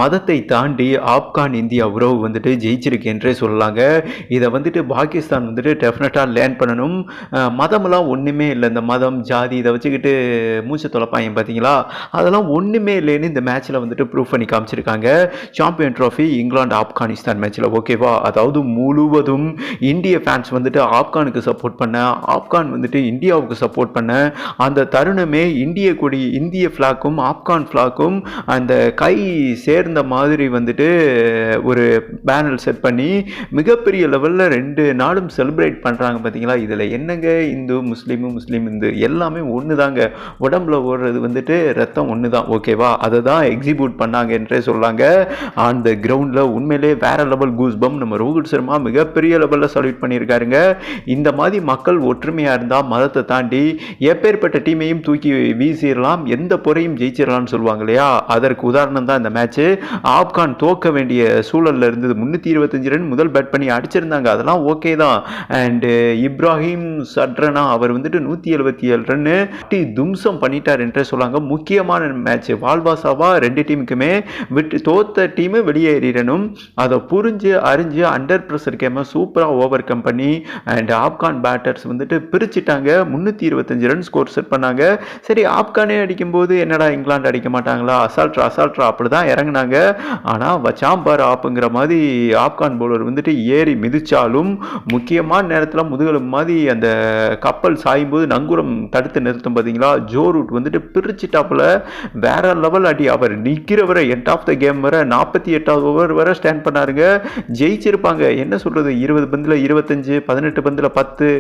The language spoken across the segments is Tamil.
மதத்தை தாண்டி ஆப்கான் இந்தியா உறவு வந்துட்டு ஜெயிச்சிருக்கு என்றே சொல்லலாங்க. இதை வந்துட்டு பாகிஸ்தான் வந்துட்டு டெஃபினட்டாக லேர்ன் பண்ணணும். மதமெல்லாம் ஒன்றுமே இல்லை, இந்த மதம் ஜாதி இதை வச்சுக்கிட்டு மூச்சு தொலைப்பாங்க பார்த்தீங்களா, அதெல்லாம் ஒன்றுமே இல்லைன்னு இந்த மேட்ச்சில் வந்துட்டு ப்ரூவ் பண்ணி காமிச்சிருக்காங்க. சாம்பியன் ட்ராஃபி இங்கிலாந்து ஆப்கானிஸ்தான் மேட்ச்சில் ஓகேவா. அதாவது முழுவதும் இந்திய ஃபேன்ஸ் வந்துட்டு ஆப்கானுக்கு சப்போர்ட் பண்ண, ஆப்கான் வந்துட்டு இந்தியாவுக்கு சப்போர்ட் பண்ண அந்த தருணமே இந்திய கொடி இந்திய ஃப்ளாக்கும் ஆப்கான் ஃப்ளாக்கும் அந்த கை சேர்ந்த மாதிரி வந்துட்டு ஒரு பேனல் செட் பண்ணி மிகப்பெரிய லெவலில் 2 நாளும் செலிப்ரேட் பண்ணுறாங்க பார்த்தீங்களா. இதில் என்னங்க இந்து முஸ்லீம் இந்து எல்லாமே ஒன்று தாங்க, உடம்புல ஓடுறது வந்துட்டு ரத்தம் ஒன்று தான் ஓகேவா. அதை தான் எக்ஸிக்யூட் பண்ணாங்க என்றே சொல்லாங்க. அந்த கிரவுண்டில் உண்மையிலே வேற லெவல் கூஸ் பம். நம்ம ரோஹித் சர்மா மிகப்பெரிய லெவலில் சல்யூட் பண்ணியிருக்காருங்க. இந்த மாதிரி மக்கள் ஒற்றுமையாக இருந்தால் மதத்தை தாண்டி எப்பேற்பட்ட டீமையும் தூக்கி வீசிடலாம், எந்த பொறையும் ஜெயிச்சிடலாம்னு சொல்லுவாங்க இல்லையா. அதற்கு உதாரணம் தான் இந்த மேட்ச். ஆப்கான் தோக்க வேண்டிய சூழல்ல இருந்தது. 325 ரன் முதல் பேட் பண்ணி அடிச்சிருந்தாங்க, அதெல்லாம் ஓகே தான். அண்ட் இப்ராஹிம் சட்ரனா அவர் வந்துட்டு 177 ரன்னு தும்சம் பண்ணிட்டார் என்றே சொல்லாங்க. முக்கியமான மேட்ச் வால்பாசாவா 2 டீமுக்குமே விட்டு தோத்த டீமு வெளியேறிடணும். அதை புரிஞ்சு அறிஞ்சு அண்டர் ப்ரெஷர் கேமை சூப்பராக ஓவர் கம் பண்ணி அண்ட் ஆப்கான் பேட்டர்ஸ் வந்துட்டு பிரிச்சுட்டாங்க. 325 ரன் ஸ்கோர் செட் பண்ணாங்க. சரி, ஆப்கானே அடிக்கும்போது என்னடா இங்கிலாந்து அடிக்க மாட்டாங்களா, அசால்ட்ரா அப்படி தான் இறங்கினாங்க. ஆனால் வச்சாம்பார் ஆப்புங்கிற மாதிரி ஆப்கான் பவுலர் வந்துட்டு ஏறி மிதிச்சாலும் முக்கியமான நேரத்தில் முதுகெலும்பு மாதிரி அந்த கப்பல் சாயும் போது நங்கூரம் தடுத்து நிறுத்தும் பார்த்தீங்களா, ஜோ ரூட் வந்துட்டு பிரிச்சுட்டாப்புல வேற லெவல் அடி. அவர் நிற்கிற வரை எண்ட் ஆஃப் த கேம் வர 48வது ஓவர் வரை ஸ்டாண்ட் பண்ணாருங்க. ஜெயிச்சிருப்பாங்க. என்ன சொல்றது, 20 பந்தில் 25, 18 பந்தில் 10,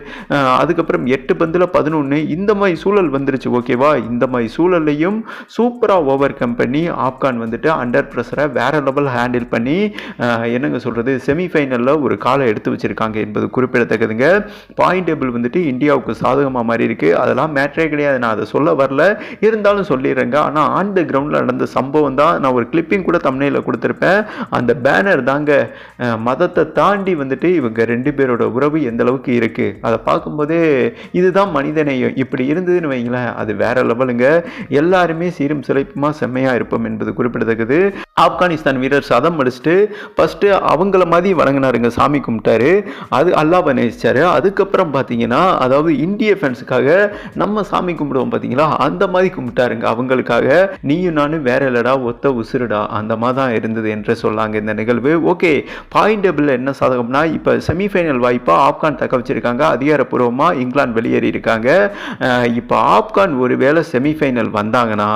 அதுக்கப்புறம் 8 பந்தில் 11 இந்த மாதிரி சூழல் வந்துருச்சு ஓகேவா. இந்த மாதிரி சூழல்லையும் சூப்பராக ஓவர் கம் பண்ணி ஆப்கான் வந்துட்டு அண்டர் ப்ரெஷரை வேற லெவல் ஹேண்டில் பண்ணி என்னங்க சொல்கிறது செமிஃபைனலில் ஒரு காலை எடுத்து வச்சுருக்காங்க என்பது குறிப்பிடத்தக்கதுங்க. பாயிண்ட் டேபிள் வந்துட்டு இந்தியாவுக்கு சாதகமாக மாதிரி இருக்குது. அதெல்லாம் மேட்ரே கிடையாது, நான் அதை சொல்ல வரல, இருந்தாலும் சொல்லிடுறேங்க. ஆனால் ஆன் த கிரவுண்டில் நடந்த சம்பவம் தான். நான் ஒரு கிளிப்பிங் கூட தமிழில் கொடுத்துருப்பேன். அந்த பேனர் தாங்க மதத்தை தாண்டி வந்துட்டு இவங்க 2 பேரோட உறவு எந்த அளவுக்கு இருக்குது அதை பார்க்கும்போதே இதுதான் மனிதநேயம். இப்படி இருந்ததுன்னு வைங்களேன், அது வேற லெவலுங்க. எல்லாருமே சீரும் சிலைப்புமா செம்மையாக இருப்போம் என்பது குறிப்பிடத்தக்கது. ஆப்கானிஸ்தான் வீரர் சதம் அடிச்சுட்டு ஃபஸ்ட்டு அவங்கள மாதிரி வணங்கினாருங்க, சாமி கும்பிட்டாரு. அது அல்லாஹ்வை நேசிச்சாரு. அதுக்கப்புறம் பார்த்தீங்கன்னா, அதாவது இந்திய ஃபேன்ஸுக்காக நம்ம சாமி கும்பிடுவோம் பார்த்தீங்களா, அந்த மாதிரி கும்பிட்டாருங்க அவங்களுக்காக. நீயும் நானும் வேற இல்லடா, ஒத்த உசுருடா, அந்த மாதிரி தான் இருந்தது என்று சொல்லாங்க இந்த நிகழ்வு. ஓகே, பாயிண்ட் டேபிளில் என்ன சாதகம்னா, இப்போ செமிஃபைனல் வாய்ப்பாக ஆப்கான் தக்க வச்சிருக்காங்க. அதிகாரப்பூர்வமாக இங்கிலாந்து வெளியேறி இருக்காங்க. இப்போ ஆப்கான் ஒருவேளை செமிஃபைனல் வந்தாங்கன்னா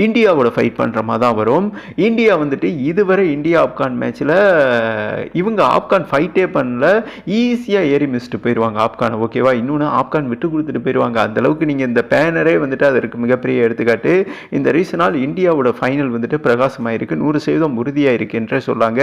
இந்தியாவோட ஃபைட் பண்ணுற மாதிரி தான் வரும். இந்தியா வந்துட்டு இதுவரை இந்தியா ஆப்கான் மேட்ச்சில் இவங்க ஆப்கான் ஃபைட்டே பண்ணல, ஈஸியாக ஏறி மிஸ்ட்டு போயிடுவாங்க ஆப்கானை ஓகேவா. இன்னொன்று ஆப்கான் விட்டு கொடுத்துட்டு போயிடுவாங்க. அந்தளவுக்கு நீங்கள் இந்த பேனரே வந்துட்டு அதற்கு மிகப்பெரிய எடுத்துக்காட்டு. இந்த ரீசனால் இந்தியாவோட ஃபைனல் வந்துட்டு பிரகாசமாக இருக்குது, 100% உறுதியாக இருக்குது என்றே சொல்லாங்க.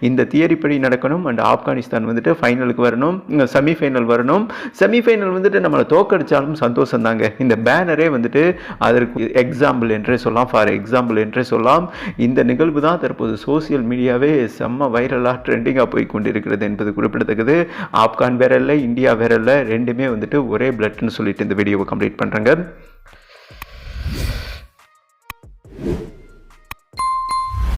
இந்த தியரி படி நடக்கணும். அண்ட் ஆப்கானிஸ்தான் வந்துட்டு ஃபைனலுக்கு வரணும், செமிஃபைனல் வரணும். செமிஃபைனல் வந்துட்டு நம்மளை தோக்கடிச்சாலும் சந்தோஷம் தாங்க. இந்த பேனரே வந்துட்டு அதற்கு எக்ஸாம்பிள் என்றே சொல்லலாம், ஃபார் எக்ஸாம்பிள் என்றே சொல்லலாம். இந்த நிகழ்வு தான் தற்போது சோசியல் மீடியாவே செம்ம வைரலாக ட்ரெண்டிங்காக போய் கொண்டிருக்கிறது என்பது குறிப்பிடத்தக்கது. ஆப்கான் வேற இல்லை, இந்தியா வேற இல்லை, ரெண்டுமே வந்துட்டு ஒரே பிளட்னு சொல்லிட்டு இந்த வீடியோவை கம்ப்ளீட் பண்ணுறேங்க.